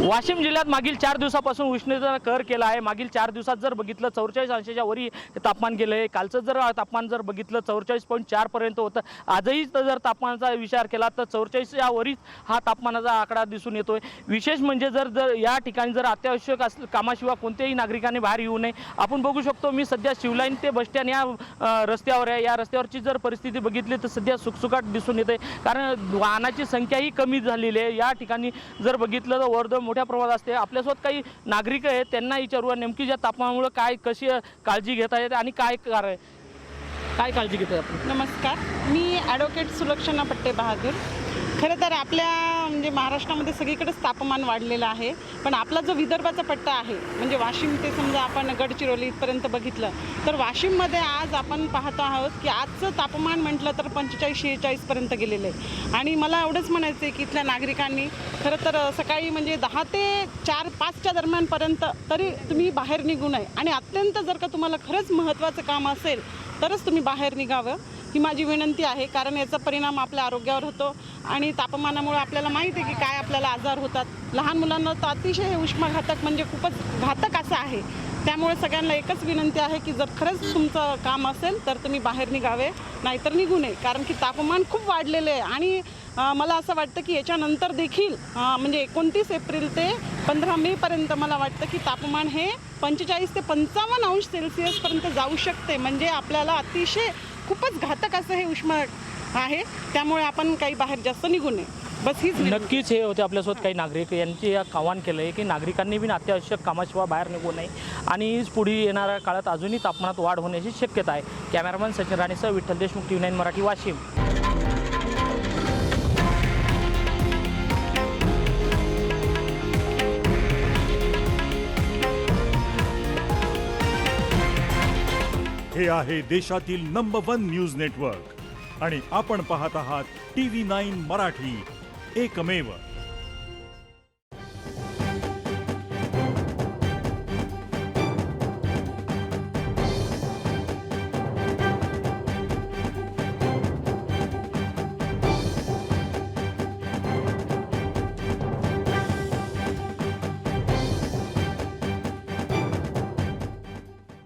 वाशिम जिल्ह्यात मागील 4 दिवसापासून उष्णतेचा कहर केला आहे। मागील 4 दिवसात जर बघितलं 44 अंशाच्या वरी तापमान गेले। कालचं जर तापमान जर बघितलं 44.4 पर्यंत होतं। आजही जर तापमानाचा विचार केला तर 44 या वरीच हा तापमानाचा आकडा दिसून येतोय। विशेष म्हणजे जर या ठिकाणी जर अत्यावश्यक कामाशिवाय कोणत्याही नागरिकांनी बाहेर येऊ नये। आपण बघू शकतो मी सध्या शिवलाईन ते बस स्टँड या रस्त्यावर आहे। या रस्त्यावरची जर परिस्थिती बघितली तर सध्या सुकसुकाट दिसून येते, कारण वाहनाची संख्याही कमी झालेली आहे। या ठिकाणी जर बघितलं तर वर्दळ मोठ्या प्रमाणात असते। आपल्यासोबत काही नागरिक आहेत, त्यांना विचारूया नेमकी ज्या तापमानामुळे कशी काळजी घेत आहेत आणि काय काळजी घेत आहेत आपण। नमस्कार, मी ॲडव्होकेट सुलक्षणा पट्टे बहादूर। खरं तर आपल्या म्हणजे महाराष्ट्रामध्ये सगळीकडेच तापमान वाढलेलं आहे, पण आपला जो विदर्भाचा पट्टा आहे म्हणजे वाशिम ते समजा आपण गडचिरोली इथपर्यंत बघितलं तर वाशिममध्ये आज आपण पाहतो आहोत की आजचं तापमान म्हटलं तर 45-46 पर्यंत गेलेलं आहे। आणि मला एवढंच म्हणायचं आहे की इथल्या नागरिकांनी खरं तर सकाळी म्हणजे 10 ते 4-5च्या दरम्यानपर्यंत तरी तुम्ही बाहेर निघू नये, आणि अत्यंत जर का तुम्हाला खरंच महत्त्वाचं काम असेल तरच तुम्ही बाहेर निघावं ही माझी विनंती आहे। कारण याचा परिणाम आपल्या आरोग्यावर होतो आणि तापमानामुळे आपल्याला माहिती आहे की काय आपल्याला आजार होतात। लहान मुलांना तर अतिशय हे उष्माघातक म्हणजे खूपच घातक असं आहे। त्यामुळे सगळ्यांना एकच विनंती आहे की जर खरंच तुमचं काम असेल तर तुम्ही बाहेर निघावे, नाहीतर निघू नये, कारण की तापमान खूप वाढलेले आहे। आणि मला असं वाटतं की याच्यानंतर देखील म्हणजे 29 एप्रिल ते 15 मेपर्यंत मला वाटतं की तापमान हे 45 ते 55 अंश सेल्सिअसपर्यंत जाऊ शकते। म्हणजे आपल्याला अतिशय खूपच घातक असं हे उष्मा आहे, त्यामुळे आपण काही बाहेर जास्त निघू नये, बस हीच विनंती। नक्कीच हे होते आपल्यासोबत काही नागरिक यांची आवाहन केलं आहे की नागरिकांनी बी अत्यावश्यक कामाशिवाय बाहेर निघू नये आणि पुढे येणाऱ्या काळात अजूनही तापमानात वाढ होण्याची शक्यता आहे। कॅमेरामॅन सचिन राणेसह विठ्ठल देशमुख, TV9 मराठी, वाशिम। हे आहे देशातील नंबर 1 न्यूज नेटवर्क आणि आपण पाहत आहात TV9 मराठी, एकमेव।